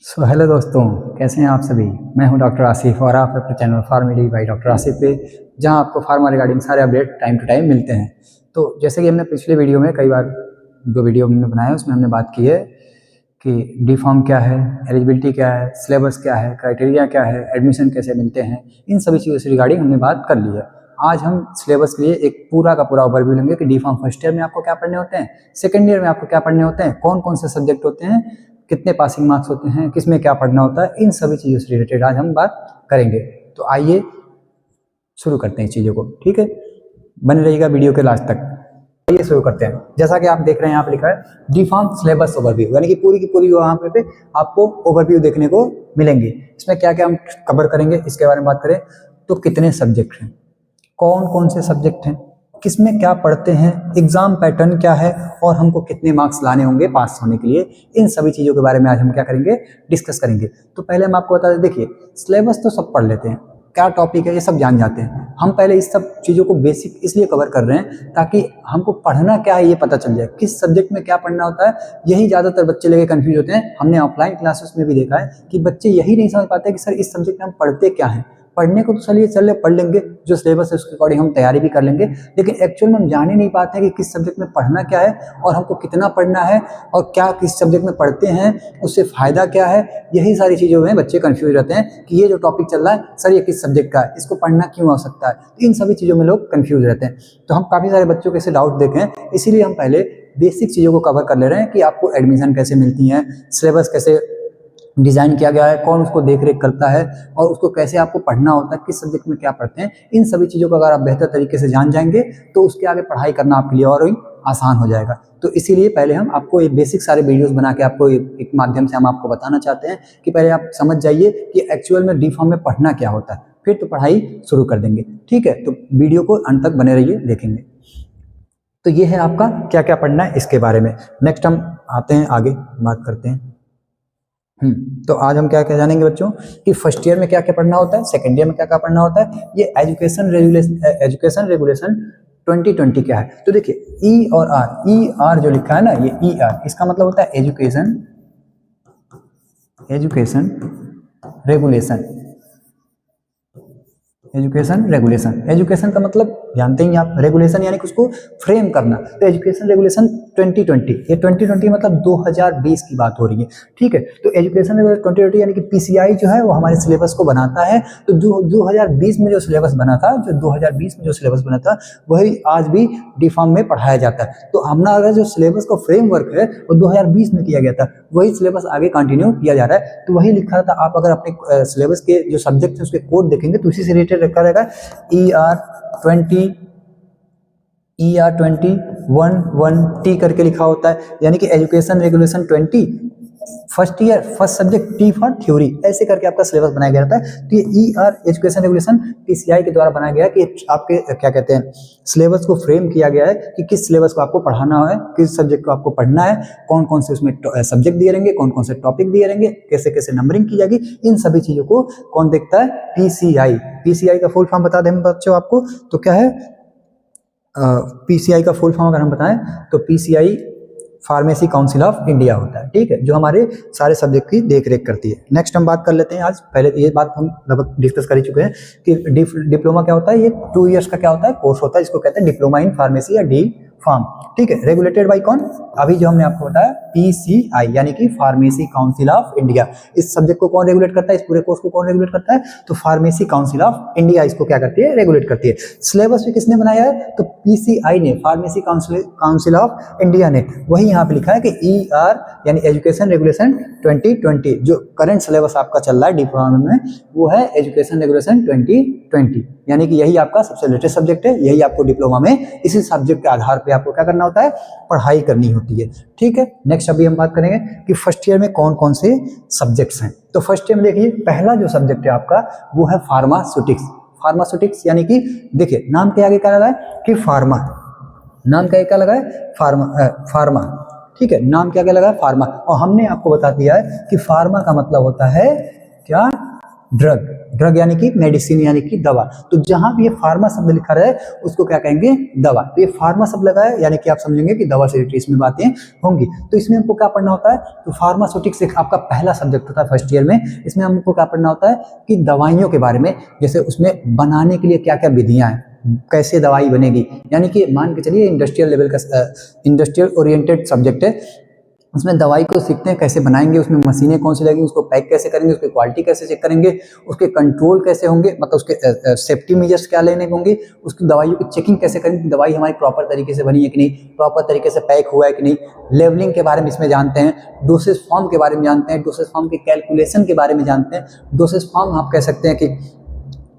Hello दोस्तों, कैसे हैं आप सभी। मैं हूं डॉक्टर आसिफ और आप अपने चैनल फार्मेडी बाई डॉक्टर आसिफ पे, जहां आपको फार्मा रिगार्डिंग सारे अपडेट टाइम टू टाइम मिलते हैं। तो जैसे कि हमने पिछले वीडियो में कई बार जो वीडियो हमने बनाया उसमें हमने बात की है कि डी फार्म क्या है, एलिजिबिलिटी क्या है, सिलेबस क्या है, क्राइटेरिया क्या है, एडमिशन कैसे मिलते हैं, इन सभी चीज़ों से रिगार्डिंग हमने बात कर ली है। आज हम सिलेबस के लिए एक पूरा का पूरा ओवरव्यू लेंगे कि डी फार्म फर्स्ट ईयर में आपको क्या पढ़ने होते हैं, सेकेंड ईयर में आपको क्या पढ़ने होते हैं, कौन कौन से सब्जेक्ट होते हैं, कितने पासिंग मार्क्स होते हैं, किस में क्या पढ़ना होता है, इन सभी चीज़ों से रिलेटेड आज हम बात करेंगे। तो आइए शुरू करते हैं चीज़ों को, ठीक है। बने रहिएगा वीडियो के लास्ट तक। आइए शुरू करते हैं। जैसा कि आप देख रहे हैं यहाँ पे लिखा है डी फार्म सिलेबस ओवरव्यू, यानी कि पूरी की पूरी यहाँ पे आपको ओवरव्यू देखने को मिलेंगी। इसमें क्या क्या हम कवर करेंगे इसके बारे में बात करें तो कितने सब्जेक्ट हैं, कौन कौन से सब्जेक्ट हैं, किसमें क्या पढ़ते हैं, एग्जाम पैटर्न क्या है और हमको कितने मार्क्स लाने होंगे पास होने के लिए, इन सभी चीज़ों के बारे में आज हम क्या करेंगे, डिस्कस करेंगे। तो पहले हम आपको बता दें, देखिए सिलेबस तो सब पढ़ लेते हैं, क्या टॉपिक है ये सब जान जाते हैं। हम पहले इस सब चीज़ों को बेसिक इसलिए कवर कर रहे हैं ताकि हमको पढ़ना क्या है ये पता चल जाए, किस सब्जेक्ट में क्या पढ़ना होता है। यही ज़्यादातर बच्चे लेके कंफ्यूज होते हैं। हमने ऑफलाइन क्लासेस में भी देखा है कि बच्चे यही नहीं समझ पाते कि सर इस सब्जेक्ट में हम पढ़ते क्या हैं। पढ़ने को तो चलिए पढ़ लेंगे, जो सिलेबस है उसके अकॉर्डिंग हम तैयारी भी कर लेंगे, लेकिन एक्चुअल में हम जान ही नहीं पाते हैं कि किस सब्जेक्ट में पढ़ना क्या है और हमको कितना पढ़ना है और क्या किस सब्जेक्ट में पढ़ते हैं, उससे फ़ायदा क्या है। यही सारी चीज़ों में बच्चे कंफ्यूज रहते हैं कि ये जो टॉपिक चल रहा है सर ये किस सब्जेक्ट का है, इसको पढ़ना क्यों आवश्यकता है। तो इन सभी चीज़ों में लोग कन्फ्यूज रहते हैं। तो हम काफ़ी सारे बच्चों के ऐसे डाउट देखे हैं, इसीलिए हम पहले बेसिक चीज़ों को कवर कर ले रहे हैं कि आपको एडमिशन कैसे मिलती है, सिलेबस कैसे डिज़ाइन किया गया है, कौन उसको देख रेख करता है और उसको कैसे आपको पढ़ना होता है, किस सब्जेक्ट में क्या पढ़ते हैं। इन सभी चीज़ों को अगर आप बेहतर तरीके से जान जाएंगे तो उसके आगे पढ़ाई करना आपके लिए और ही आसान हो जाएगा। तो इसीलिए पहले हम आपको ये बेसिक सारे वीडियोस बना के आपको एक माध्यम से हम आपको बताना चाहते हैं कि पहले आप समझ जाइए कि एक्चुअल में डी फार्म में पढ़ना क्या होता है, फिर तो पढ़ाई शुरू कर देंगे, ठीक है। तो वीडियो को अंत तक बने रहिए, देखेंगे। तो ये है आपका क्या क्या पढ़ना है इसके बारे में। नेक्स्ट हम आते हैं आगे, बात करते हैं। तो आज हम क्या क्या जानेंगे बच्चों कि फर्स्ट ईयर में क्या क्या पढ़ना होता है, सेकंड ईयर में क्या क्या पढ़ना होता है, ये एजुकेशन रेगुलेशन 2020 क्या है। तो देखिए ई और आर, ई आर जो लिखा है ना, ये ई आर, इसका मतलब होता है एजुकेशन रेगुलेशन। एजुकेशन का मतलब जानते ही आप, रेगुलेशन यानी कि उसको फ्रेम करना। तो एजुकेशन रेगुलेशन 2020, ये 2020 मतलब 2020 की बात हो रही है, ठीक है। तो एजुकेशन रेगुलेशन 2020 यानी कि पीसीआई जो है वो हमारे सिलेबस को बनाता है। तो जो 2020 में जो सिलेबस बना था, वही आज भी डी फार्म में पढ़ाया जाता है। तो हमारा जो सिलेबस का फ्रेमवर्क है वो 2020 में किया गया था, वही सिलेबस आगे कंटिन्यू किया जा रहा है। तो वही लिखा था, आप अगर अपने सिलेबस के जो सब्जेक्ट है उसके कोड देखेंगे तो उसी से रिलेटेड रखा रहेगा। ER2011T करके लिखा होता है, यानी कि education regulation 20 first year first subject, T for theory, ऐसे करके आपका सिलेबस बनाया गया रहता है। तो ये ER एजुकेशन रेगुलेशन पीसीआई के द्वारा बनाया गया है कि आपके क्या कहते हैं, सिलेबस को फ्रेम किया गया है कि किस सिलेबस को आपको पढ़ाना है, किस सब्जेक्ट को आपको पढ़ना है, कौन कौन से उसमें सब्जेक्ट दिए रहेंगे, कौन कौन से टॉपिक दिए रहेंगे, कैसे कैसे नंबरिंग की जाएगी, इन सभी चीज़ों को कौन देखता है, पीसीआई का फुल फॉर्म बता दें बच्चों आपको, तो क्या है पीसीआई का फुल फॉर्म अगर हम बताएं तो PCI pharmacy council of India होता है, ठीक है, जो हमारे सारे सब्जेक्ट की देख रेख करती है। नेक्स्ट हम बात कर लेते हैं आज, पहले ये बात हम लगभग डिस्कस कर ही चुके हैं कि डिप्लोमा क्या होता है। ये 2 इयर्स का क्या होता है, कोर्स होता है, इसको कहते हैं डिप्लोमा इन फार्मेसी या डी फार्म, ठीक है। रेगुलेटेड बाय कौन, अभी जो हमने आपको बताया पीसीआई यानी कि फार्मेसी काउंसिल ऑफ इंडिया। इस सब्जेक्ट को कौन रेगुलेट करता है, इस पूरे कोर्स को कौन रेगुलेट करता है, तो फार्मेसी काउंसिल ऑफ इंडिया इसको क्या करती है, रेगुलेट करती है। सिलेबस भी किसने बनाया है, तो पीसीआई ने, फार्मेसी काउंसिल ऑफ इंडिया ने। वही यहाँ पे लिखा है कि ER यानी एजुकेशन रेगुलेशन 2020, जो करंट सिलेबस आपका चल रहा है डिप्लोमा में वो है एजुकेशन रेगुलेशन 2020, यानी कि यही आपका सबसे लेटेस्ट सब्जेक्ट है, यही आपको डिप्लोमा में इसी सब्जेक्ट के आधार पे आपको क्या करना होता है, पढ़ाई करनी होती है, ठीक है। नेक्स्ट अभी हम बात करेंगे कि फर्स्ट ईयर में कौन कौन से सब्जेक्ट्स हैं। तो फर्स्ट ईयर में देखिए पहला जो सब्जेक्ट है आपका वो है फार्मास्यूटिक्स, यानी कि देखिए नाम के आगे क्या लगा है कि फार्मा, नाम का क्या लगा है, फार्मा, ठीक है, नाम क्या क्या लगा है, फार्मा। और हमने आपको बता दिया है कि फार्मा का मतलब होता है क्या, ड्रग, ड्रग यानी कि मेडिसिन यानी कि दवा। तो जहां भी ये फार्मा शब्द लिखा रहा है उसको क्या कहेंगे, दवा। तो ये फार्मा शब्द लगा है यानी कि आप समझेंगे कि दवा से रिलेटेड इसमें बातें होंगी। तो इसमें हमको क्या पढ़ना होता है, तो फार्मास्यूटिक्स एक आपका पहला सब्जेक्ट होता है फर्स्ट ईयर में। इसमें हमको क्या पढ़ना होता है कि दवाइयों के बारे में, जैसे उसमें बनाने के लिए क्या क्या विधियां हैं, कैसे दवाई बनेगी, यानी कि मान के चलिए इंडस्ट्रियल लेवल का इंडस्ट्रियल ओरिएंटेड सब्जेक्ट है। उसमें दवाई को सीखते हैं कैसे बनाएंगे, उसमें मशीनें कौन सी लगेंगी, उसको पैक कैसे करेंगे, उसकी क्वालिटी कैसे चेक करेंगे, उसके कंट्रोल कैसे होंगे, मतलब उसके सेफ्टी मेजर्स क्या लेने होंगे, उसकी दवाइयों की चेकिंग कैसे करेंगे, दवाई हमारी प्रॉपर तरीके से बनी है कि नहीं, प्रॉपर तरीके से पैक हुआ है कि नहीं। लेवलिंग के बारे में इसमें जानते हैं, डोसेज फॉर्म के बारे में जानते हैं, डोसेज फॉर्म के कैलकुलेशन के बारे में जानते हैं। डोसेज फॉर्म आप कह सकते हैं कि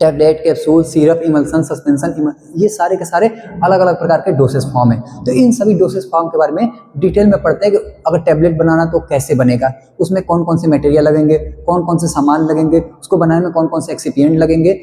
tablet, capsule, syrup, emulsion, suspension, ये सारे के सारे अलग अलग प्रकार के डोसेस फॉर्म है। तो इन सभी डोसेस फॉर्म के बारे में डिटेल में पढ़ते हैं कि अगर टैबलेट बनाना तो कैसे बनेगा, उसमें कौन कौन से मटेरियल लगेंगे, कौन कौन से सामान लगेंगे, उसको बनाने में कौन कौन से एक्सिपिएंट लगेंगे,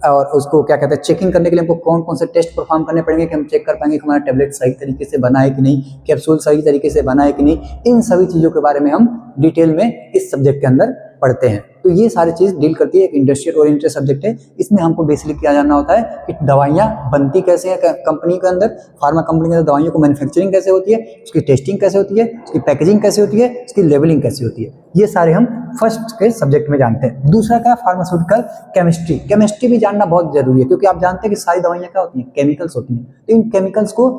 और उसको क्या कहते हैं चेकिंग करने के लिए हमको कौन कौन से टेस्ट परफॉर्म करने पड़ेंगे कि हम चेक कर पाएंगे कि हमारा टैबलेट सही तरीके से बना है कि नहीं, कैप्सूल सही तरीके से बना है कि नहीं। इन सभी चीज़ों के बारे में हम डिटेल में इस सब्जेक्ट के अंदर पढ़ते हैं। तो ये सारी चीज़ डील करती है, एक इंडस्ट्रियल ओरिएंटेड सब्जेक्ट है। इसमें हमको बेसिकली क्या जानना होता है कि दवाइयाँ बनती कैसे हैं कंपनी के अंदर, फार्मा कंपनी के अंदर दवाइयों को मैन्युफैक्चरिंग कैसे होती है, उसकी टेस्टिंग कैसे होती है, उसकी पैकेजिंग कैसे होती है, उसकी लेवलिंग कैसे होती है, ये सारे हम फर्स्ट के सब्जेक्ट में जानते हैं। दूसरा क्या, फार्मास्यूटिकल केमिस्ट्री। केमिस्ट्री भी जानना बहुत जरूरी है क्योंकि आप जानते हैं कि सारी दवाइयाँ क्या होती हैं, केमिकल्स होती हैं। तो इन केमिकल्स को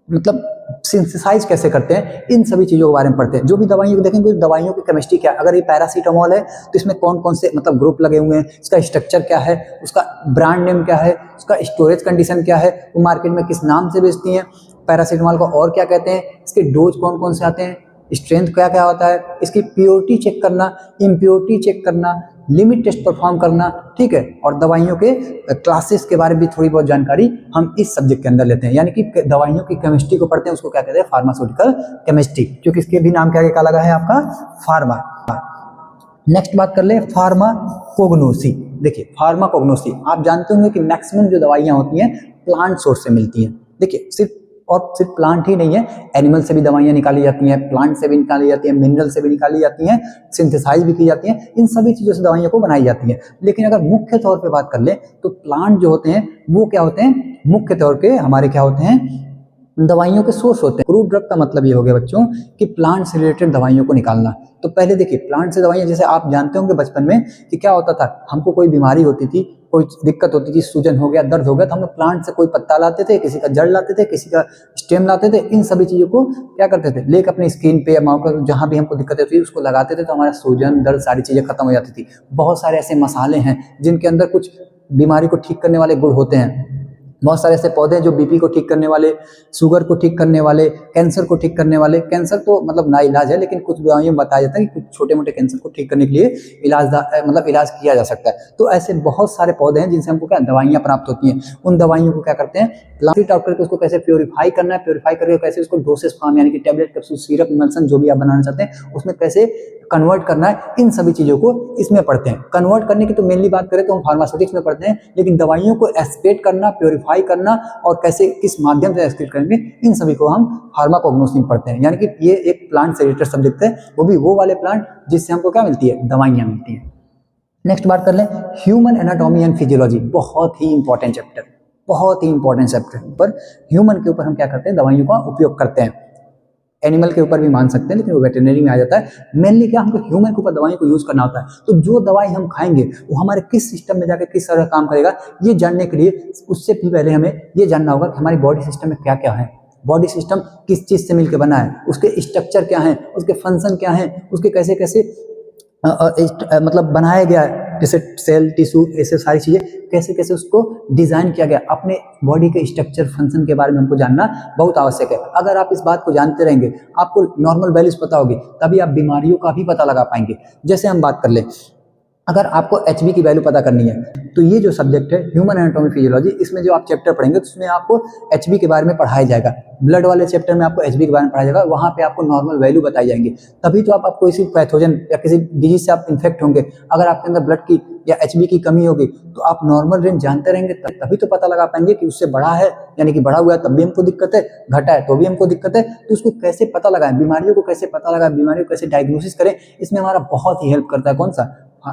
मतलब सिंथेसाइज कैसे करते हैं, इन सभी चीज़ों के बारे में पढ़ते हैं। जो भी दवाइयों को देखेंगे दवाइयों की केमिस्ट्री क्या है, अगर ये पैरासीटामोल है तो इसमें कौन कौन से मतलब ग्रुप लगे हुए हैं, इसका स्ट्रक्चर क्या है, उसका ब्रांड नेम क्या है, उसका स्टोरेज कंडीशन क्या है, वो मार्केट में किस नाम से बेचती हैं, पैरासीटामोल को और क्या कहते हैं, इसके डोज कौन कौन से आते हैं, स्ट्रेंथ क्या क्या होता है, इसकी प्योरिटी चेक करना, इम्प्योरिटी चेक करना, लिमिट टेस्ट परफॉर्म करना, ठीक है। और दवाइयों के क्लासेस के बारे में भी थोड़ी बहुत जानकारी हम इस सब्जेक्ट के अंदर लेते हैं, यानी कि दवाइयों की केमिस्ट्री को पढ़ते हैं, उसको क्या कहते हैं, फार्मास्यूटिकल केमिस्ट्री, क्योंकि इसके भी नाम के आगे क्या लगा है आपका, फार्मा। नेक्स्ट बात कर ले फार्माकोग्नोसी। देखिए फार्माकोग्नोसी, आप जानते होंगे कि मैक्सिमम जो दवाइयाँ होती हैं प्लांट सोर्स से मिलती हैं। देखिए सिर्फ प्लांट ही नहीं है, एनिमल से भी दवाइयाँ निकाली जाती हैं, प्लांट से भी निकाली जाती हैं, मिनरल से भी निकाली जाती हैं, सिंथेसाइज भी की जाती हैं, इन सभी चीज़ों से दवाइयों को बनाई जाती हैं। लेकिन अगर मुख्य तौर पे बात कर ले तो प्लांट जो होते हैं वो क्या होते हैं, मुख्य तौर पे हमारे क्या होते हैं, दवाइयों के सोर्स होते हैं। क्रूड ड्रग का मतलब ये हो गया बच्चों कि प्लांट से रिलेटेड दवाइयों को निकालना। तो पहले देखिए प्लांट से दवाइयाँ, जैसे आप जानते होंगे बचपन में कि क्या होता था, हमको कोई बीमारी होती थी, कोई दिक्कत होती थी, सूजन हो गया, दर्द हो गया, तो हम लोग प्लांट से कोई पत्ता लाते थे, किसी का जड़ लाते थे, किसी का स्टेम लाते थे, इन सभी चीज़ों को क्या करते थे, लेकर अपनी स्किन पे या माउथ पर जहाँ भी हमको दिक्कत होती थी उसको लगाते थे, तो हमारा सूजन दर्द सारी चीज़ें खत्म हो जाती थी। बहुत सारे ऐसे मसाले हैं जिनके अंदर कुछ बीमारी को ठीक करने वाले गुण होते हैं। बहुत सारे ऐसे पौधे हैं जो बीपी को ठीक करने वाले, शुगर को ठीक करने वाले, कैंसर को ठीक करने वाले, कैंसर तो मतलब ना इलाज है लेकिन कुछ दवाइयों में बताया जाता है कि कुछ छोटे मोटे कैंसर को ठीक करने के लिए इलाज किया जा सकता है। तो ऐसे बहुत सारे पौधे हैं जिनसे हमको क्या दवाइयाँ प्राप्त होती हैं। उन दवाइयों को क्या करते हैं, प्लांट आउट करके उसको कैसे प्योरीफाई करना है, प्योरीफाई करके कैसे उसको डोसेज फॉर्म यानी कि टैबलेट, कैप्सूल, सिरप, इमल्सन जो भी आप बनाना चाहते हैं उसमें कैसे कन्वर्ट करना है, इन सभी चीज़ों को इसमें पढ़ते हैं। कन्वर्ट करने की तो मेनली बात करें तो हम फार्मास्यूटिक्स में पढ़ते हैं, लेकिन दवाइयों को एक्सपेक्ट करना, प्योरीफाई करना और कैसे किस माध्यम से एक्सपेक्ट करेंगे, इन सभी को हम फार्माकोग्नोसी में पढ़ते हैं। यानी कि ये एक प्लांट से रिलेटेड सब्जेक्ट है, वो भी वो वाले प्लांट जिससे हमको क्या मिलती है, दवाइयाँ मिलती हैं। नेक्स्ट बात कर लें ह्यूमन एनाटॉमी एंड फिजियोलॉजी। बहुत ही इंपॉर्टेंट चैप्टर, बहुत ही इंपॉर्टेंट चैप्टर। पर ह्यूमन के ऊपर हम क्या करते हैं, दवाइयों का उपयोग करते हैं। एनिमल के ऊपर भी मान सकते हैं लेकिन वो वेटरनरी में आ जाता है। मेनली क्या हमको ह्यूमन के ऊपर दवाइयों को यूज़ करना होता है। तो जो दवाई हम खाएंगे वो हमारे किस सिस्टम में जाकर किस तरह काम करेगा, ये जानने के लिए उससे भी पहले हमें ये जानना होगा कि हमारी बॉडी सिस्टम में क्या क्या है, बॉडी सिस्टम किस चीज़ से मिलकर बना है, उसके स्ट्रक्चर क्या है, उसके फंक्शन क्या है, उसके कैसे कैसे मतलब बनाया गया है, जैसे सेल, टिश्यू, ऐसे सारी चीज़ें कैसे कैसे उसको डिज़ाइन किया गया। अपने बॉडी के स्ट्रक्चर, फंक्शन के बारे में हमको जानना बहुत आवश्यक है। अगर आप इस बात को जानते रहेंगे, आपको नॉर्मल वैल्यूज पता होगी, तभी आप बीमारियों का भी पता लगा पाएंगे। जैसे हम बात कर लें, अगर आपको एचबी की वैल्यू पता करनी है तो ये जो सब्जेक्ट है ह्यूमन एनाटॉमी फिजियोलॉजी, इसमें जो आप चैप्टर पढ़ेंगे तो उसमें आपको एचबी के बारे में पढ़ाया जाएगा। ब्लड वाले चैप्टर में आपको एचबी के बारे में पढ़ाया जाएगा, वहाँ पे आपको नॉर्मल वैल्यू बताई जाएंगी। तभी तो आप कोई पैथोजन या किसी डिजीज से आप इन्फेक्ट होंगे, अगर आपके अंदर ब्लड की या एचबी की कमी होगी तो आप नॉर्मल रेंज जानते रहेंगे, तभी तो पता लगा पाएंगे कि उससे बढ़ा है यानी कि बढ़ा हुआ है तब भी हमको दिक्कत है, घटा है तो भी हमको दिक्कत है। तो उसको कैसे पता लगाएं, बीमारियों को कैसे पता लगाएं, बीमारियों को कैसे डायग्नोसिस करें, इसमें हमारा बहुत ही हेल्प करता है कौन सा,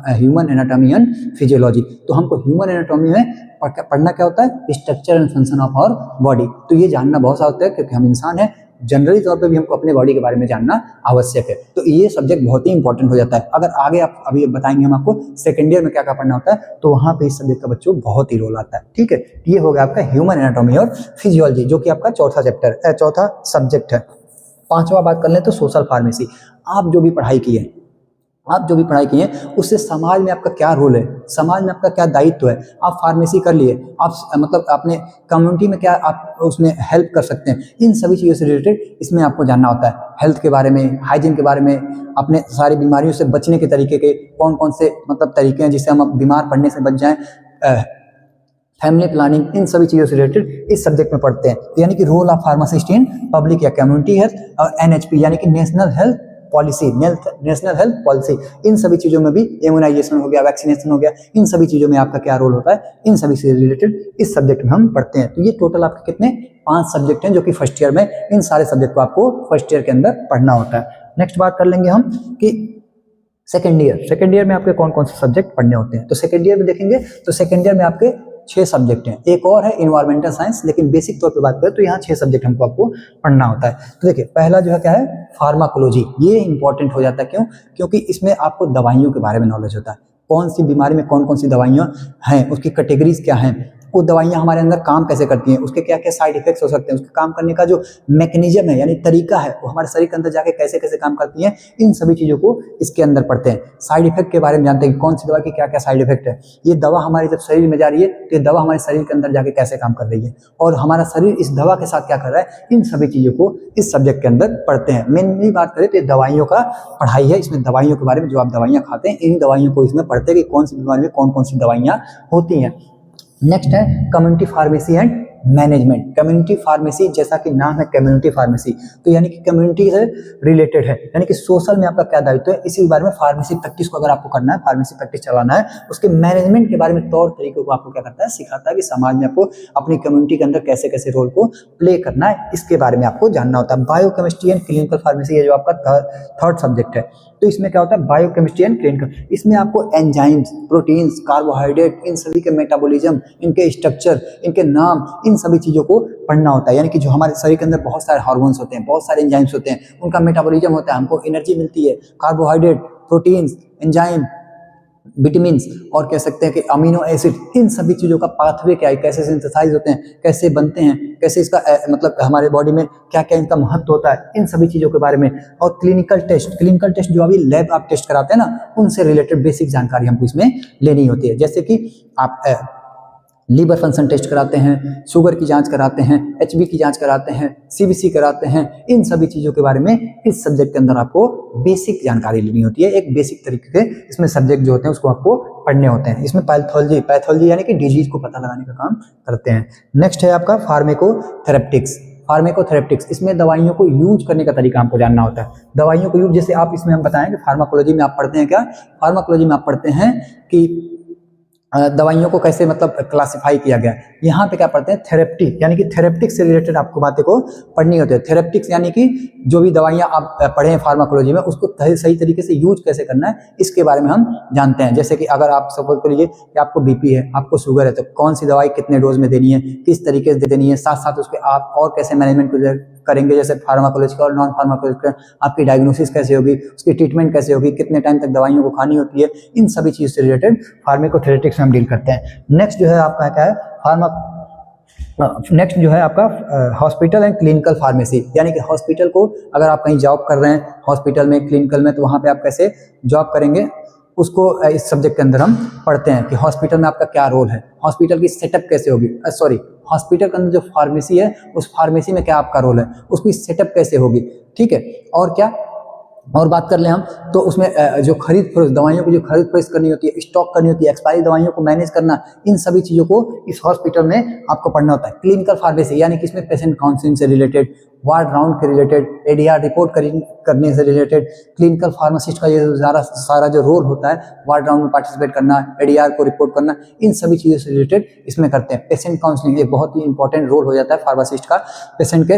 ह्यूमन एनाटॉमी एंड फिजियोलॉजी। तो हमको ह्यूमन एनाटॉमी में पढ़ना क्या होता है, structure and function of our body. तो ये जानना बहुत सा होता है क्योंकि हम इंसान हैं, जनरली तौर पे भी हमको अपने बॉडी के बारे में जानना आवश्यक है। तो ये सब्जेक्ट बहुत ही इंपॉर्टेंट हो जाता है। अगर आगे आप अभी बताएंगे हम आपको सेकेंड ईयर में क्या क्या पढ़ना होता है, तो वहाँ पे इस सब्जेक्ट का बच्चों बहुत ही रोल आता है। ठीक है, ये हो गया आपका ह्यूमन एनाटॉमी और फिजियोलॉजी, जो कि आपका चौथा सब्जेक्ट है। पांचवा बात कर लें तो सोशल फार्मेसी। आप जो भी पढ़ाई की है उससे समाज में आपका क्या रोल है, समाज में आपका क्या दायित्व है। आप फार्मेसी कर लिए, आप मतलब अपने कम्युनिटी में क्या आप उसमें हेल्प कर सकते हैं, इन सभी चीज़ों से रिलेटेड इसमें आपको जानना होता है। हेल्थ के बारे में, हाइजीन के बारे में, अपने सारी बीमारियों से बचने के तरीके के कौन कौन से मतलब तरीके हैं जिससे हम बीमार पड़ने से बच जाएं, फैमिली प्लानिंग, इन सभी चीज़ों से रिलेटेड इस सब्जेक्ट में पढ़ते हैं। तो यानी कि role of pharmacist in public या कम्युनिटी हेल्थ, और NHP यानी कि नेशनल हेल्थ पॉलिसी, इन सभी चीज़ों में भी इम्यूनाइजेशन हो गया, वैक्सीनेशन हो गया, इन सभी चीज़ों में आपका क्या रोल होता है, इन सभी से रिलेटेड इस सब्जेक्ट में हम पढ़ते हैं। तो ये टोटल आपके कितने 5 सब्जेक्ट हैं जो कि फर्स्ट ईयर में, इन सारे सब्जेक्ट को आपको फर्स्ट ईयर के अंदर पढ़ना होता है। नेक्स्ट बात कर लेंगे हम कि सेकेंड ईयर में आपके कौन कौन से सब्जेक्ट पढ़ने होते हैं। तो सेकेंड ईयर में देखेंगे तो सेकेंड ईयर में आपके 6 सब्जेक्ट हैं, एक और है इन्वायरमेंटल साइंस, लेकिन बेसिक तौर पे बात करें तो यहाँ 6 सब्जेक्ट हमको आपको पढ़ना होता है। तो देखिए पहला जो है क्या है, फार्माकोलॉजी। ये इंपॉर्टेंट हो जाता है, क्यों? क्योंकि इसमें आपको दवाइयों के बारे में नॉलेज होता है, कौन सी बीमारी में कौन कौन सी दवाइयाँ हैं, उसकी कैटेगरीज क्या हैं, वो दवाइयाँ हमारे अंदर काम कैसे करती हैं, उसके क्या क्या साइड इफेक्ट्स हो सकते हैं, उसके काम करने का जो मैकेनिज्म है यानी तरीका है, वो हमारे शरीर के अंदर जाके कैसे कैसे काम करती हैं, इन सभी चीज़ों को इसके अंदर पढ़ते हैं। साइड इफेक्ट के बारे में जानते हैं कि कौन सी दवा की क्या क्या साइड इफेक्ट है, ये दवा हमारे जब शरीर में जा रही है तो ये दवा हमारे शरीर के अंदर जाके कैसे काम कर रही है, और हमारा शरीर इस दवा के साथ क्या कर रहा है, इन सभी चीज़ों को इस सब्जेक्ट के अंदर पढ़ते हैं। मेनली बात करें तो ये दवाइयों का पढ़ाई है, इसमें दवाइयों के बारे में, जो आप दवाइयाँ खाते हैं इन दवाइयों को इसमें पढ़ते हैं कि कौन सी बीमारी में कौन कौन सी दवाइयाँ होती हैं। नेक्स्ट है community pharmacy and management. Community pharmacy, जैसा कि नाम है कम्युनिटी फार्मेसी, तो यानी कि कम्युनिटी से रिलेटेड है, यानी कि सोशल में आपका क्या दायित्व है, इसी बारे में फार्मेसी प्रैक्टिस को अगर आपको करना है, फार्मेसी प्रैक्टिस चलाना है, उसके मैनेजमेंट के बारे में तौर तरीकों को आपको क्या करता है, सिखाता है कि समाज में आपको अपनी कम्युनिटी के अंदर कैसे कैसे रोल को प्ले करना है, इसके बारे में आपको जानना होता है। बायोकेमिस्ट्री एंड क्लिनिकल फार्मेसी है जो आपका थर्ड सब्जेक्ट है। तो इसमें क्या होता है, बायोकेमिस्ट्री एंड क्लिनिकल, इसमें आपको एंजाइम्स, प्रोटीन्स, कार्बोहाइड्रेट, इन सभी के मेटाबॉलिज्म, इनके स्ट्रक्चर, इनके नाम, इन सभी चीज़ों को पढ़ना होता है। यानी कि जो हमारे शरीर के अंदर बहुत सारे हार्मोन्स होते हैं, बहुत सारे एंजाइम्स होते हैं, उनका मेटाबॉलिज्म होता है, हमको एनर्जी मिलती है, कार्बोहाइड्रेट, प्रोटीन्स, एंजाइम, विटामिन्स, और कह सकते हैं कि अमीनो एसिड, इन सभी चीज़ों का पाथवे क्या है, कैसे सिंथेसाइज होते हैं, कैसे बनते हैं, कैसे इसका मतलब हमारे बॉडी में क्या क्या इनका महत्व होता है, इन सभी चीज़ों के बारे में। और क्लिनिकल टेस्ट जो अभी लैब आप टेस्ट कराते हैं ना, उनसे रिलेटेड बेसिक जानकारी हमको इसमें लेनी होती है। जैसे कि आप लीवर फंक्शन टेस्ट कराते हैं, शुगर की जांच कराते हैं, HB की जांच कराते हैं, CBC कराते हैं, इन सभी चीज़ों के बारे में इस सब्जेक्ट के अंदर आपको बेसिक जानकारी लेनी होती है। एक बेसिक तरीके के इसमें सब्जेक्ट जो होते हैं उसको आपको पढ़ने होते हैं। इसमें पैथोलॉजी यानी कि डिजीज को पता लगाने का काम करते हैं। नेक्स्ट है आपका फार्मेकोथेरेप्टिक्स, इसमें दवाइयों को यूज करने का तरीका हमको जानना होता है। दवाइयों को यूज, जैसे आप इसमें हम बताएं कि फार्माकोलॉजी में आप पढ़ते हैं क्या, फार्माकोलॉजी में आप पढ़ते हैं कि दवाइयों को कैसे मतलब क्लासिफाई किया गया। यहाँ पे क्या पढ़ते हैं, थेरेप्टिक, यानी कि थेरेप्टिक्स से रिलेटेड आपको बातें को पढ़नी होती है। थेरेप्टिक्स यानी कि जो भी दवाइयाँ आप पढ़े हैं फार्माकोलॉजी में, उसको सही तरीके से यूज कैसे करना है, इसके बारे में हम जानते हैं। जैसे कि अगर आप सपोज कर लीजिए कि आपको BP है, आपको शुगर है, तो कौन सी दवाई कितने डोज में देनी है, किस तरीके से देनी है, साथ साथ उसके आप और कैसे मैनेजमेंट करेंगे, जैसे फार्माकोलॉजिकल और नॉन फार्माकोलॉजिकल, आपकी डायग्नोसिस कैसे होगी, उसकी ट्रीटमेंट कैसे होगी, कितने टाइम तक दवाइयों को खानी होती है, इन सभी चीज़ से रिलेटेड फार्माकोथेरेटिक्स में हम डील करते हैं। नेक्स्ट जो है आपका क्या है, हॉस्पिटल एंड क्लिनिकल फार्मेसी, यानी कि हॉस्पिटल को अगर आप कहीं जॉब कर रहे हैं, हॉस्पिटल में, क्लिनिकल में, तो वहाँ पे आप कैसे जॉब करेंगे, उसको इस सब्जेक्ट के अंदर हम पढ़ते हैं कि हॉस्पिटल में आपका क्या रोल है, हॉस्पिटल की सेटअप कैसे होगी, हॉस्पिटल के अंदर जो फार्मेसी है उस फार्मेसी में क्या आपका रोल है, उसकी सेटअप कैसे होगी, ठीक है। और क्या और बात कर लें हम तो उसमें जो खरीद फरोख्त, दवाइयों की जो खरीद फरोख्त करनी होती है, स्टॉक करनी होती है, एक्सपायरी दवाइयों को मैनेज करना, इन सभी चीज़ों को इस हॉस्पिटल में आपको पढ़ना होता है। क्लिनिकल फार्मेसी यानी कि इसमें पेशेंट काउंसलिंग से रिलेटेड, वार्ड राउंड के रिलेटेड, ADR रिपोर्ट करने से रिलेटेड, क्लिनिकल फार्मासिस्ट का ये सारा जो रोल होता है, वार्ड राउंड में पार्टिसिपेट करना, ADR को रिपोर्ट करना, इन सभी चीज़ों से रिलेटेड इसमें करते हैं। पेशेंट काउंसलिंग एक बहुत ही इंपॉर्टेंट रोल हो जाता है फार्मासिस्ट का, पेशेंट के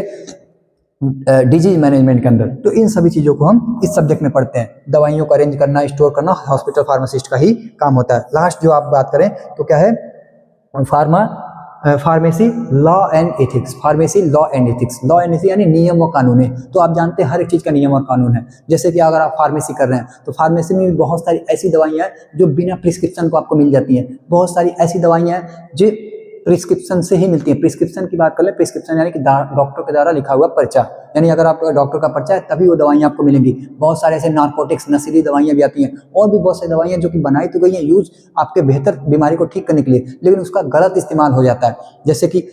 डिजीज मैनेजमेंट के अंदर। तो इन सभी चीज़ों को हम इस सब्जेक्ट में पढ़ते हैं। दवाइयों को अरेंज करना, स्टोर करना हॉस्पिटल फार्मासिस्ट का ही काम होता है। लास्ट जो आप बात करें तो क्या है, pharmacy law and ethics. Pharmacy law and ethics, law and ethics यानी नियम और कानून है। तो आप जानते हैं हर एक चीज़ का नियम और कानून है। जैसे कि अगर आप फार्मेसी कर रहे हैं तो फार्मेसी में भी बहुत सारी ऐसी दवाइयाँ हैं जो बिना प्रिस्क्रिप्शन को आपको मिल जाती हैं। बहुत सारी ऐसी दवाइयाँ हैं जो प्रिस्क्रिप्शन से ही मिलती है। प्रिस्क्रिप्शन की बात कर ले, प्रिस्क्रिप्शन यानी कि डॉक्टर के द्वारा लिखा हुआ पर्चा, यानी अगर आपका डॉक्टर का पर्चा है तभी वो दवाइयाँ आपको मिलेंगी। बहुत सारे ऐसे नार्कोटिक्स, नशीली दवाइयाँ भी आती हैं, और भी बहुत सारी दवाइयाँ जो कि बनाई तो गई हैं यूज आपके बेहतर बीमारी को ठीक करने के लिए, लेकिन उसका गलत इस्तेमाल हो जाता है। जैसे कि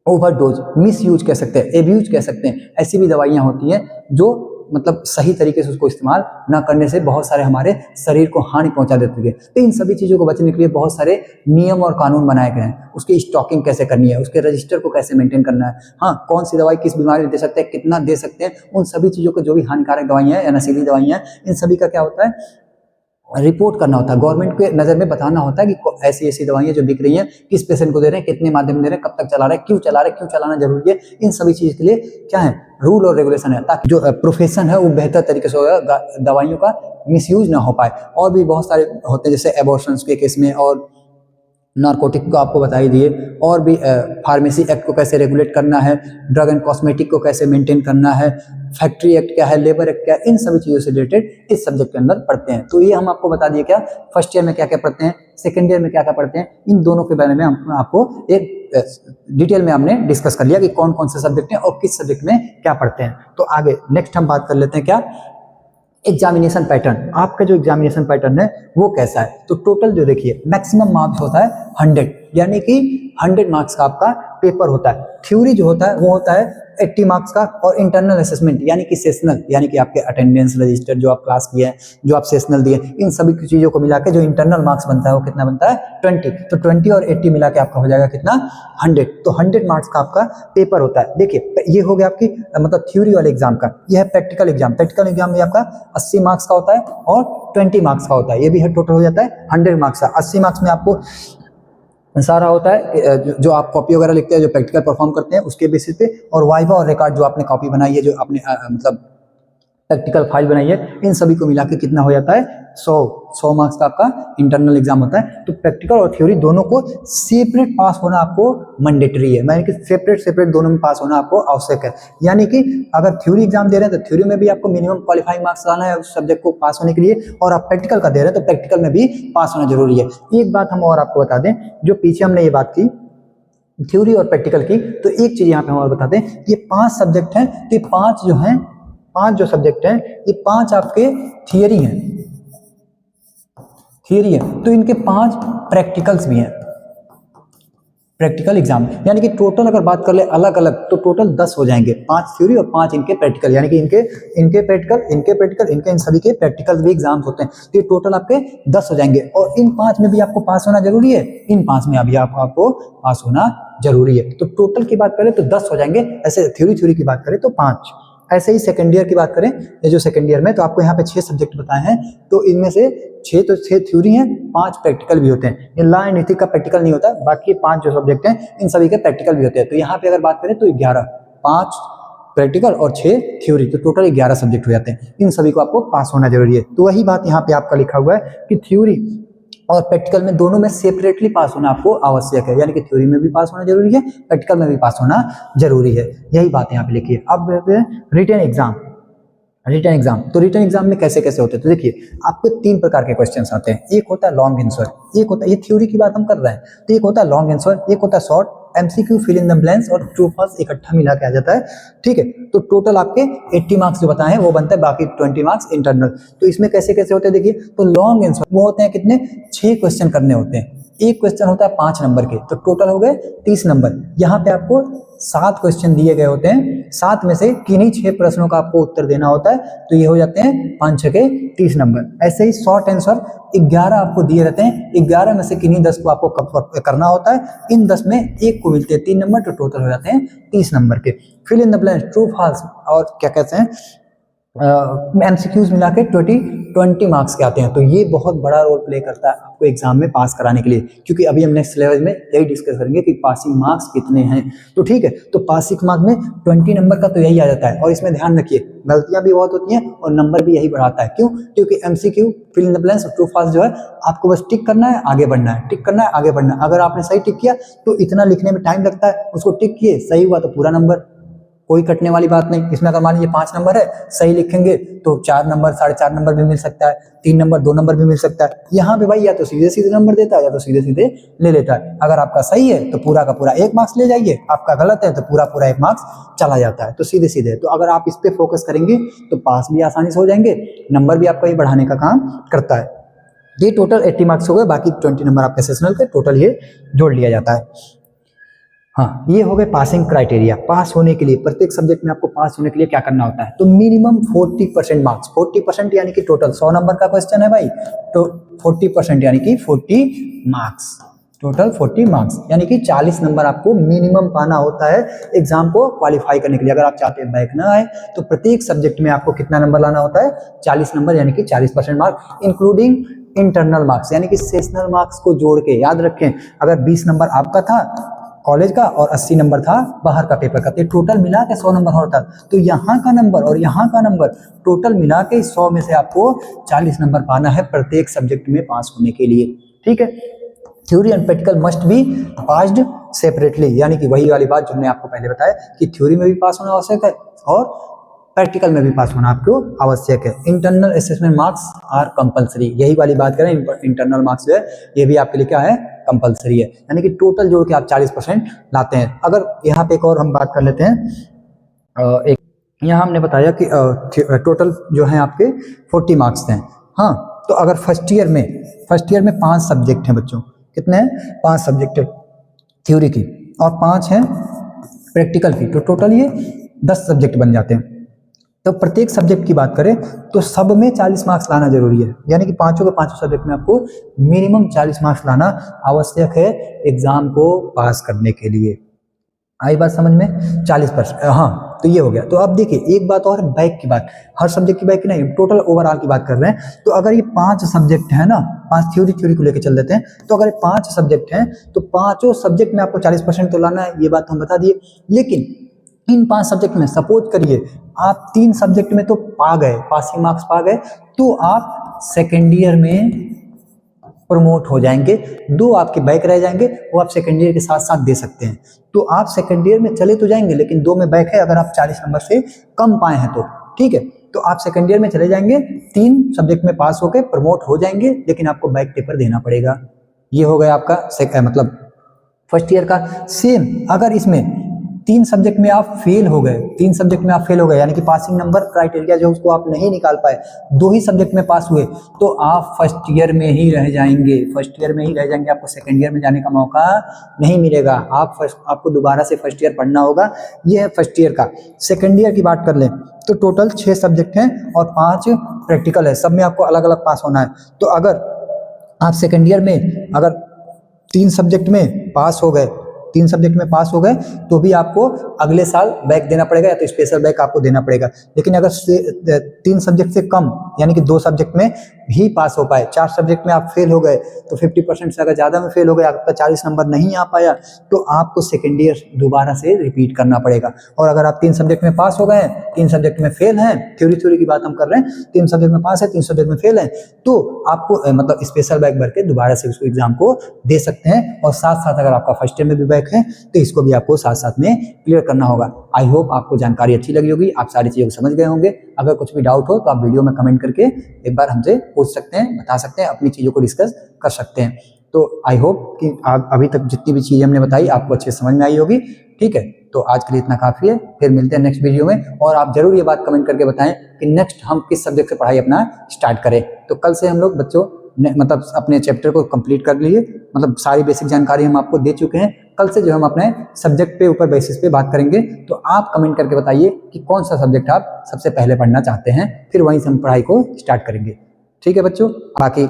ओवरडोज, मिस यूज कह सकते हैं, एब्यूज कह सकते हैं। ऐसी भी दवाइयाँ होती हैं जो मतलब सही तरीके से उसको इस्तेमाल ना करने से बहुत सारे हमारे शरीर को हानि पहुंचा देती है। तो इन सभी चीज़ों को बचने के लिए बहुत सारे नियम और कानून बनाए गए हैं। उसकी स्टॉकिंग कैसे करनी है, उसके रजिस्टर को कैसे मेंटेन करना है, हाँ कौन सी दवाई किस बीमारी में दे सकते हैं, कितना दे सकते हैं, उन सभी चीज़ों को जो भी हानिकारक दवाइयाँ हैं या नशीली दवाइयाँ हैं, इन सभी का क्या होता है, रिपोर्ट करना होता है। गवर्नमेंट के नज़र में बताना होता है कि ऐसी ऐसी दवाइयाँ जो बिक रही हैं किस पेशेंट को दे रहे हैं, कितने माध्यम में दे रहे हैं, कब तक चला रहे हैं, क्यों चला रहे हैं, क्यों चलाना जरूरी है। इन सभी चीज़ के लिए क्या है, रूल और रेगुलेशन है, ताकि जो प्रोफेशन है वो बेहतर तरीके से होगा, दवाइयों का मिसयूज ना हो पाए। और भी बहुत सारे होते हैं जैसे एबॉर्शंस के केस में, और नारकोटिक को आपको बता ही दिए, और भी फार्मेसी एक्ट को कैसे रेगुलेट करना है, ड्रग एंड कॉस्मेटिक को कैसे मेंटेन करना है, फैक्ट्री एक्ट क्या है, लेबर एक्ट क्या है, इन सभी चीज़ों से रिलेटेड इस सब्जेक्ट के अंदर पढ़ते हैं। तो ये हम आपको बता दिए क्या फर्स्ट ईयर में क्या क्या पढ़ते हैं, सेकेंड ईयर में क्या क्या पढ़ते हैं, इन दोनों के बारे में हम आपको एक डिटेल में हमने डिस्कस कर लिया कि कौन कौन से सब्जेक्ट हैं और किस सब्जेक्ट में क्या पढ़ते हैं। तो आगे नेक्स्ट हम बात कर लेते हैं क्या, एग्जामिनेशन पैटर्न। आपका जो एग्जामिनेशन पैटर्न है वो कैसा है। तो टोटल जो देखिए मैक्सिमम मार्क्स होता है 100, यानी कि 100 मार्क्स का आपका पेपर होता है। थ्योरी जो होता है वो होता है 80 मार्क्स का, और इंटरनल असेसमेंट यानी कि सेशनल, यानी कि आपके अटेंडेंस रजिस्टर जो आप क्लास किए हैं, जो आप सेशनल दिए, इन सभी चीज़ों को मिला के जो इंटरनल मार्क्स बनता है वो कितना बनता है 20। तो 20 और 80 मिला के आपका हो जाएगा कितना 100। तो 100 मार्क्स का आपका पेपर होता है। देखिए ये हो गया आपकी मतलब थ्योरी वाले एग्जाम का। यह है प्रैक्टिकल एग्जाम। प्रैक्टिकल एग्जाम में आपका 80 मार्क्स का होता है और 20 मार्क्स का होता है। ये भी है टोटल हो जाता है 100 मार्क्स का। 80 मार्क्स में आपको सारा होता है जो आप कॉपी वगैरह लिखते हैं, जो प्रैक्टिकल परफॉर्म करते हैं उसके बेसिस पे, और वाइवा और रिकॉर्ड जो आपने कॉपी बनाई है, जो आपने मतलब प्रैक्टिकल फाइल बनाई है, इन सभी को मिला के कितना हो जाता है 100 मार्क्स का आपका इंटरनल एग्जाम होता है। तो प्रैक्टिकल और थ्योरी दोनों को सेपरेट पास होना आपको मैंडेटरी है, यानी कि सेपरेट दोनों में पास होना आपको आवश्यक है। यानी कि अगर थ्योरी एग्जाम दे रहे हैं तो थ्योरी में भी आपको मिनिमम क्वालिफाइंग मार्क्स लाना है उस सब्जेक्ट को पास होने के लिए, और आप प्रैक्टिकल का दे रहे हैं तो प्रैक्टिकल में भी पास होना जरूरी है। एक बात हम और आपको बता दें, जो पीछे हमने ये बात की थ्योरी और प्रैक्टिकल की, तो एक चीज यहाँ पे हम और बता दें, ये 5 सब्जेक्ट हैं, तो ये 5 जो हैं, 5 जो सब्जेक्ट हैं, ये 5 आपके थियरी हैं, थियरी है। तो इनके 5 प्रैक्टिकल्स भी हैं, प्रैक्टिकल एग्जाम। यानी कि टोटल अगर बात कर ले अलग अलग तो टोटल 10 हो जाएंगे, 5 थ्योरी और 5 इनके प्रैक्टिकल, यानी कि इनके प्रैक्टिकल इनके इन सभी के प्रैक्टिकल भी एग्जाम्स होते हैं। तो ये टोटल आपके 10 हो जाएंगे, और इन 5 में भी आपको पास होना जरूरी है, इन 5 में अभी आपको पास होना जरूरी है। तो टोटल की बात करें तो 10 हो जाएंगे। ऐसे थ्योरी की बात करें तो 5। ऐसे ही सेकेंड ईयर की बात करें, ये जो सेकेंड ईयर में, तो आपको यहाँ पे 6 सब्जेक्ट बताए हैं, तो इनमें से 6 थ्योरी हैं, 5 प्रैक्टिकल भी होते हैं। ये लॉ एंड एथिक्स का प्रैक्टिकल नहीं होता, बाकी 5 जो सब्जेक्ट हैं इन सभी के प्रैक्टिकल भी होते हैं। तो यहाँ पे अगर बात करें तो 11, 5 प्रैक्टिकल और 6 थ्योरी, तो टोटल 11 सब्जेक्ट हो जाते हैं। इन सभी को आपको पास होना जरूरी है। तो वही बात यहाँ पे आपका लिखा हुआ है कि थ्योरी और प्रैक्टिकल में दोनों में सेपरेटली पास होना आपको आवश्यक है, यानी कि थ्योरी में भी पास होना जरूरी है, प्रैक्टिकल में भी पास होना जरूरी है। यही बात यहाँ पे लिखी है। अब रिटन एग्जाम, रिटन एग्जाम, तो रिटन एग्जाम में कैसे कैसे होते हैं, तो देखिए आपको 3 प्रकार के क्वेश्चंस आते हैं। एक होता है लॉन्ग आंसर, एक होता है, ये थ्योरी की बात हम कर रहे हैं, तो एक होता है लॉन्ग आंसर, एक होता है short MCQ fill in the blanks, और ट्रू फॉल्स इकट्ठा मिला के आ जाता है। ठीक है, तो टोटल आपके 80 मार्क्स जो बताए हैं वो बनता है, बाकी 20 मार्क्स इंटरनल। तो इसमें कैसे कैसे होते हैं देखिए, तो लॉन्ग आंसर वो होते हैं कितने, 6 क्वेश्चन करने होते हैं। एक क्वेश्चन होता है 5 नंबर के, तो टोटल हो गए 30 नंबर। यहाँ पे आपको 7 क्वेश्चन दिए गए होते हैं, 7 में से किन्हीं 6 प्रश्नों का आपको उत्तर देना होता है, तो ये हो जाते हैं 5 6 के 30 नंबर। ऐसे ही शॉर्ट आंसर 11 आपको दिए रहते हैं, 11 में से किन्हीं 10 को आपको करना होता है, इन 10 में एक को मिलते हैं 3 नंबर, तो टोटल हो जाते हैं 30 नंबर के। Fill in the blanks, true false और क्या कहते हैं एमसीक्यूज मिला के 20 मार्क्स के आते हैं। तो ये बहुत बड़ा रोल प्ले करता है आपको एग्जाम में पास कराने के लिए, क्योंकि अभी हम नेक्स्ट लेवल में यही डिस्कस करेंगे कि पासिंग मार्क्स कितने हैं। तो ठीक है, तो पासिंग मार्क्स में 20 नंबर का तो यही आ जाता है। और इसमें ध्यान रखिए, गलतियां भी बहुत होती हैं और नंबर भी यही बढ़ाता है। क्यों? क्योंकि MCQ fill in the blanks true false जो है आपको बस टिक करना है, आगे बढ़ना है, टिक करना है, आगे बढ़ना है। अगर आपने सही टिक किया तो इतना लिखने में टाइम लगता है, उसको टिक किए, सही हुआ तो पूरा नंबर, कोई कटने वाली बात नहीं। इसमें अगर मान लीजिए 5 नंबर है, सही लिखेंगे तो 4 नंबर, 4.5 नंबर भी मिल सकता है, 3 नंबर, 2 नंबर भी मिल सकता है। यहाँ पे भाई या तो सीधे सीधे नंबर देता है या तो सीधे सीधे ले लेता है। अगर आपका सही है तो पूरा का पूरा 1 मार्क्स ले जाइए, आपका गलत है तो पूरा पूरा 1 मार्क्स चला जाता है। तो सीधे सीधे, तो अगर आप इस पे फोकस करेंगे तो पास भी आसानी से हो जाएंगे, नंबर भी आपका ये बढ़ाने का काम करता है। ये टोटल 80 मार्क्स हो गए, बाकी 20 नंबर आपके सेशनल के टोटल ये जोड़ लिया जाता है। हाँ, ये हो गए पासिंग क्राइटेरिया। पास होने के लिए प्रत्येक सब्जेक्ट में आपको पास होने के लिए क्या करना होता है? तो मिनिमम 40% मार्क्स, 40% यानी कि टोटल 100 नंबर का क्वेश्चन है भाई, तो 40% यानी कि 40 मार्क्स, टोटल 40 मार्क्स यानी कि 40 नंबर आपको मिनिमम पाना होता है एग्जाम को क्वालिफाई करने के लिए। अगर आप चाहते हैं बैक ना आए तो प्रत्येक सब्जेक्ट में आपको कितना नंबर लाना होता है? 40 नंबर यानी कि 40% मार्क्स, इंक्लूडिंग इंटरनल मार्क्स यानी कि सेशनल मार्क्स को जोड़ के। याद रखें, अगर 20 नंबर आपका था कॉलेज का और 80 नंबर था बाहर का पेपर का, तो टोटल मिला के 100 नंबर होता। तो यहाँ का नंबर और यहाँ का नंबर टोटल मिला के 100 में से आपको 40 नंबर पाना है प्रत्येक सब्जेक्ट में पास होने के लिए। ठीक है, theory and practical must be passed separately, यानी कि वही वाली बात जो हमने आपको पहले बताया कि थ्योरी में भी पास होना आवश्यक है और प्रैक्टिकल में भी पास होना आपको आवश्यक है। Internal assessment marks are compulsory, यही वाली बात करें, इंटरनल मार्क्स जो है ये भी आपके लिए क्या है? कंपलसरी है, यानी कि टोटल जोड़ के आप 40% लाते हैं। अगर यहाँ पे एक और हम बात कर लेते हैं, एक यहाँ हमने बताया कि टोटल जो है आपके 40 मार्क्स हैं। हाँ, तो अगर फर्स्ट ईयर में 5 सब्जेक्ट हैं बच्चों, कितने हैं? 5 सब्जेक्ट है थ्योरी की और 5 हैं प्रैक्टिकल की, तो टोटल ये 10 सब्जेक्ट बन जाते हैं। तो प्रत्येक सब्जेक्ट की बात करें तो सब में 40 मार्क्स लाना जरूरी है, यानी कि पांचों के पांचों सब्जेक्ट में आपको मिनिमम 40 मार्क्स लाना आवश्यक है एग्जाम को पास करने के लिए। आई बात समझ में? 40%। हाँ, तो ये हो गया। तो अब देखिए एक बात और, बैक की बात, हर सब्जेक्ट की बैक की नहीं, टोटल ओवरऑल की बात कर रहे हैं। तो अगर ये 5 सब्जेक्ट है ना, 5 थ्योरी को लेकर चल देते हैं, तो अगर 5 सब्जेक्ट हैं तो पांचों सब्जेक्ट में आपको 40% तो लाना है, ये बात हम बता दिए। लेकिन इन 5 सब्जेक्ट में सपोज करिए आप 3 सब्जेक्ट में तो पा गए, पासिंग मार्क्स पा गए, तो आप सेकेंड ईयर में प्रमोट हो जाएंगे। 2 आपके बैक रह जाएंगे, वो आप सेकेंड ईयर के साथ साथ दे सकते हैं। तो आप सेकेंड ईयर में चले तो जाएंगे, लेकिन 2 में बैक है, अगर आप 40 नंबर से कम पाए हैं तो ठीक है, तो आप सेकेंड ईयर में चले जाएंगे, 3 सब्जेक्ट में पास होकर प्रमोट हो जाएंगे, लेकिन आपको बैक पेपर देना पड़ेगा। ये हो गया आपका मतलब फर्स्ट ईयर का। सेम अगर इसमें 3 सब्जेक्ट में आप फेल हो गए, 3 सब्जेक्ट में आप फेल हो गए, यानी कि पासिंग नंबर क्राइटेरिया जो उसको आप नहीं निकाल पाए, 2 ही सब्जेक्ट में पास हुए, तो आप फर्स्ट ईयर में ही रह जाएंगे, फर्स्ट ईयर में ही रह जाएंगे, आपको सेकंड ईयर में जाने का मौका नहीं मिलेगा। आपको दोबारा से फर्स्ट ईयर पढ़ना होगा। ये है फर्स्ट ईयर का। सेकंड ईयर की बात कर लें तो टोटल 6 सब्जेक्ट हैं और 5 प्रैक्टिकल है, सब में आपको अलग अलग पास होना है। तो अगर आप सेकंड ईयर में अगर 3 सब्जेक्ट में पास हो गए, 3 सब्जेक्ट में पास हो गए, तो भी आपको अगले साल बैक देना पड़ेगा, या तो स्पेशल बैक आपको देना पड़ेगा। लेकिन अगर 3 सब्जेक्ट से कम यानी कि 2 सब्जेक्ट में भी पास हो पाए, 4 सब्जेक्ट में आप फेल हो गए, तो 50% से अगर ज़्यादा में फेल हो गए, आपका 40 नंबर नहीं आ पाया, तो आपको सेकेंड ईयर दोबारा से रिपीट करना पड़ेगा। और अगर आप 3 सब्जेक्ट में पास हो गए हैं, 3 सब्जेक्ट में फेल हैं, थ्योरी की बात हम कर रहे हैं, 3 सब्जेक्ट में पास है, 3 सब्जेक्ट में फेल है, तो आपको मतलब स्पेशल बैक भर के दोबारा से उसको एग्जाम को दे सकते हैं। और साथ साथ अगर आपका फर्स्ट ईयर में भी बैक है तो इसको भी आपको साथ साथ में क्लियर करना होगा। आई होप आपको जानकारी अच्छी लगी होगी, आप सारी चीज़ों को समझ गए होंगे। अगर कुछ भी डाउट हो तो आप वीडियो में कमेंट करके एक बार हमसे पूछ सकते हैं, बता सकते हैं, अपनी चीज़ों को डिस्कस कर सकते हैं। तो आई होप कि आप अभी तक जितनी भी चीज़ें हमने बताई आपको अच्छे से समझ में आई होगी। ठीक है, तो आज के लिए इतना काफ़ी है, फिर मिलते हैं नेक्स्ट वीडियो में। और आप जरूर ये बात कमेंट करके बताएं कि नेक्स्ट हम किस सब्जेक्ट से पढ़ाई अपना स्टार्ट करें। तो कल से हम लोग बच्चों मतलब अपने चैप्टर को कंप्लीट कर लिए, मतलब सारी बेसिक जानकारी हम आपको दे चुके हैं। कल से जो हम अपने सब्जेक्ट पे ऊपर बेसिस पे बात करेंगे, तो आप कमेंट करके बताइए कि कौन सा सब्जेक्ट आप सबसे पहले पढ़ना चाहते हैं, फिर वहीं से हम पढ़ाई को स्टार्ट करेंगे। ठीक है बच्चों, बाकी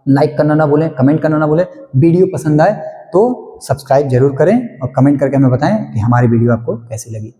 लाइक करना ना भूलें, कमेंट करना ना भूलें। वीडियो पसंद आए तो सब्सक्राइब जरूर करें और कमेंट करके हमें बताएं कि हमारी वीडियो आपको कैसी लगी।